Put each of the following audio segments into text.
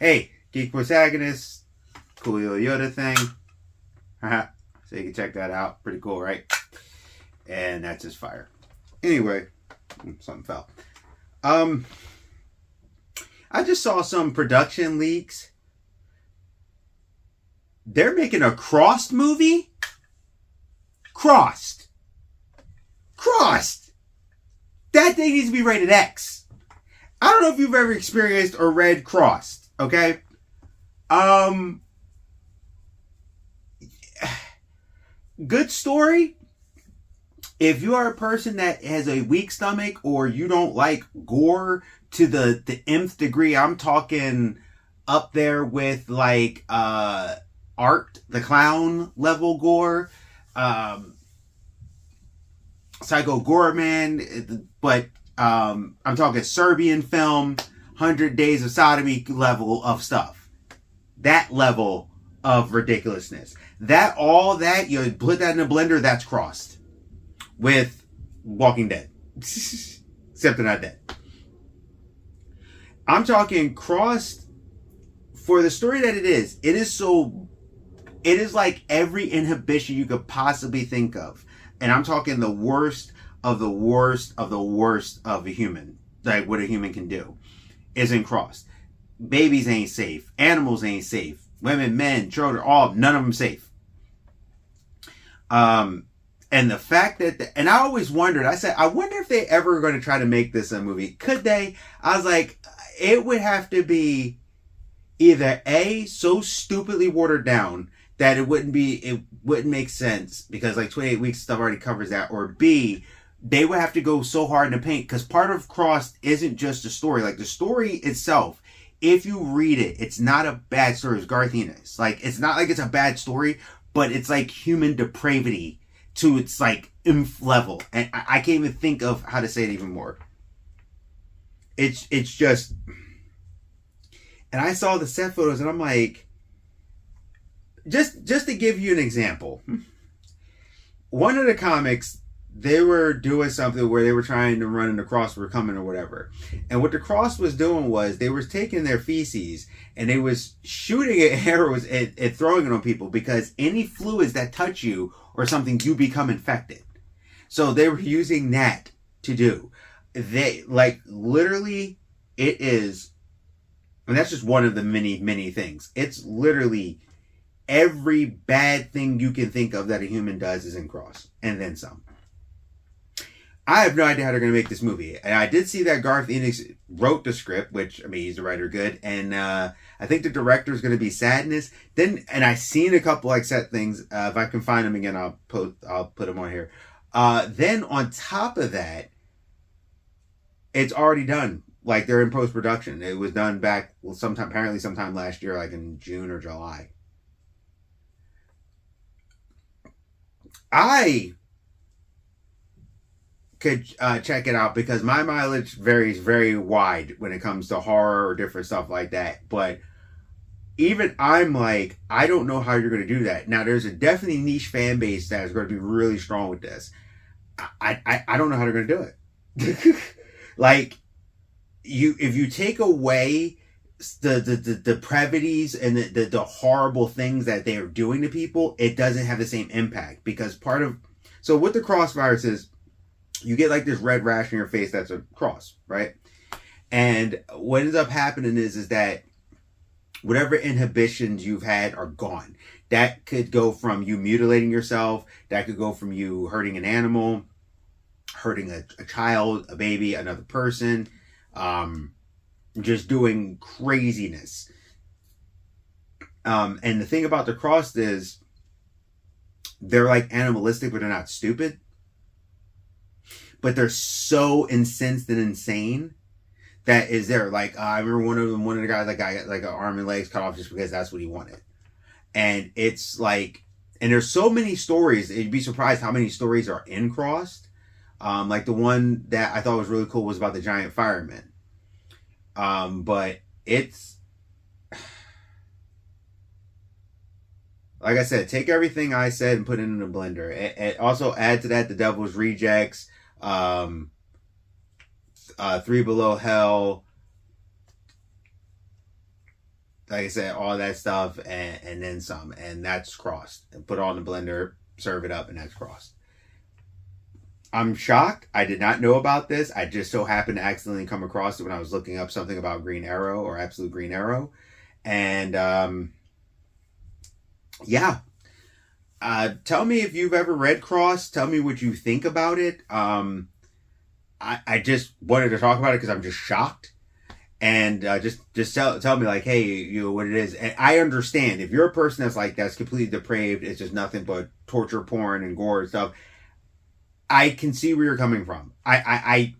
Hey, Geek Protagonist, Coolio Yoda thing. So you can check that out. Pretty cool, right? And that's just fire. Anyway, something fell. I just saw some production leaks. They're making a Crossed movie? Crossed. That thing needs to be rated X. I don't know if you've ever experienced or read Crossed, okay? Good story. If you are a person that has a weak stomach or you don't like gore to the nth degree, I'm talking up there with like Art the Clown level gore, Psycho Gorman, but I'm talking Serbian film, 100 Days of Sodomy level of stuff. That level of ridiculousness. You put that in a blender, that's Crossed. With Walking Dead. Except they're not dead. I'm talking Crossed for the story that it is. It is like every inhibition you could possibly think of. And I'm talking the worst of the worst of the worst of a human. Like what a human can do. Is in Crossed. Babies ain't safe. Animals ain't safe. Women, men, children, none of them safe. And the fact that, and I always wondered, I said, I wonder if they ever are going to try to make this a movie. Could they? I was like, it would have to be either A, so stupidly watered down that it wouldn't make sense because like 28 weeks stuff already covers that, or B, they would have to go so hard in the paint because part of Crossed isn't just a story. Like the story itself, if you read it, it's not a bad story. It's Garth Ennis. Like, it's not like it's a bad story, but it's like human depravity to its like inf level, and I can't even think of how to say it even more. It's just, and I saw the set photos, and I'm like, just to give you an example, one of the comics, they were doing something where they were trying to run into Cross were coming or whatever, and what the Cross was doing was they was taking their feces and they was shooting at arrows and throwing it on people because any fluids that touch you or something, you become infected. So they were using that to do. They, like, literally, it is, and that's just one of the many, many things. It's literally every bad thing you can think of that a human does is in Cross, and then some. I have no idea how they're going to make this movie. And I did see that Garth Ennis wrote the script, which, I mean, he's a writer good. And I think the director is going to be Sadness. Then, and I seen a couple like set things. If I can find them again, I'll put them on here. Then on top of that, it's already done. Like they're in post-production. It was done back sometime last year, like in June or July. I could check it out because my mileage varies very wide when it comes to horror or different stuff like that. But even I'm like, I don't know how you're going to do that. Now, there's a definitely niche fan base that is going to be really strong with this. I don't know how they're going to do it. Like, if you take away the depravities and the horrible things that they are doing to people, it doesn't have the same impact because so what the Cross virus is, you get like this red rash in your face that's a cross, right? And what ends up happening is that whatever inhibitions you've had are gone. That could go from you mutilating yourself. That could go from you hurting an animal, hurting a child, a baby, another person, just doing craziness. And the thing about the Crossed is they're like animalistic, but they're not stupid. But they're so incensed and insane that is there. Like, I remember one of the guys that got like an arm and legs cut off just because that's what he wanted. And it's like, and there's so many stories. You'd be surprised how many stories are in Crossed. Like the one that I thought was really cool was about the giant fireman. But it's, like I said, take everything I said and put it in a blender. And also add to that The Devil's Rejects, 3 Below Hell, like I said, all that stuff and then some, and that's crossed. And put it all in the blender, serve it up, and that's crossed. I'm shocked. I did not know about this. I just so happened to accidentally come across it when I was looking up something about Green Arrow or Absolute Green Arrow. And yeah. Tell me if you've ever read Crossed. Tell me what you think about it. I just wanted to talk about it because I'm just shocked. And just tell me, like, hey, you know what it is. And I understand if you're a person that's completely depraved, it's just nothing but torture porn and gore and stuff. I can see where you're coming from. I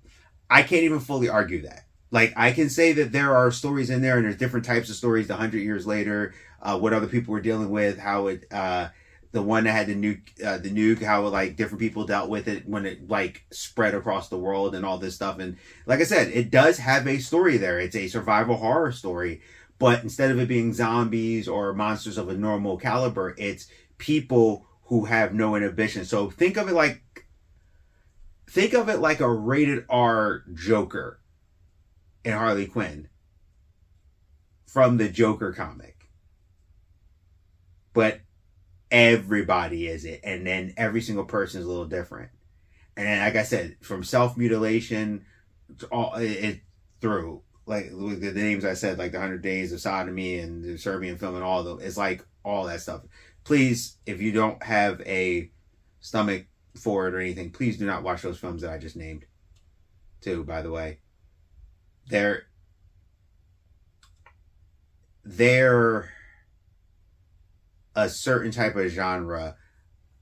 can't even fully argue that. Like, I can say that there are stories in there, and there's different types of stories. 100 years later, what other people were dealing with, how it, the one that had the nuke, how like different people dealt with it when it like spread across the world and all this stuff. And like I said, it does have a story there. It's a survival horror story, but instead of it being zombies or monsters of a normal caliber, it's people who have no inhibition. So think of it like a rated R Joker and Harley Quinn from the Joker comic. But everybody is it. And then every single person is a little different. And then, like I said, from self-mutilation to all it through, like the names I said, like the 100 Days of Sodomy and the Serbian film and all of them, it's like all that stuff. Please, if you don't have a stomach for it or anything, please do not watch those films that I just named too, by the way. They're a certain type of genre,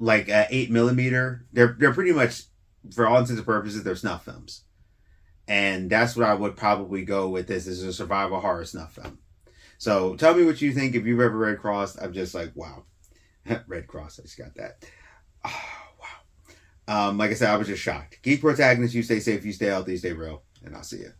like 8mm. They're pretty much, for all intents and purposes, they're snuff films. And that's what I would probably go with. This is a survival horror snuff film. So tell me what you think. If you've ever read Crossed, I'm just like, wow. Red Cross, I just got that. Oh, wow. Like I said, I was just shocked. Geek Protagonist, you stay safe, you stay healthy, you stay real, and I'll see you.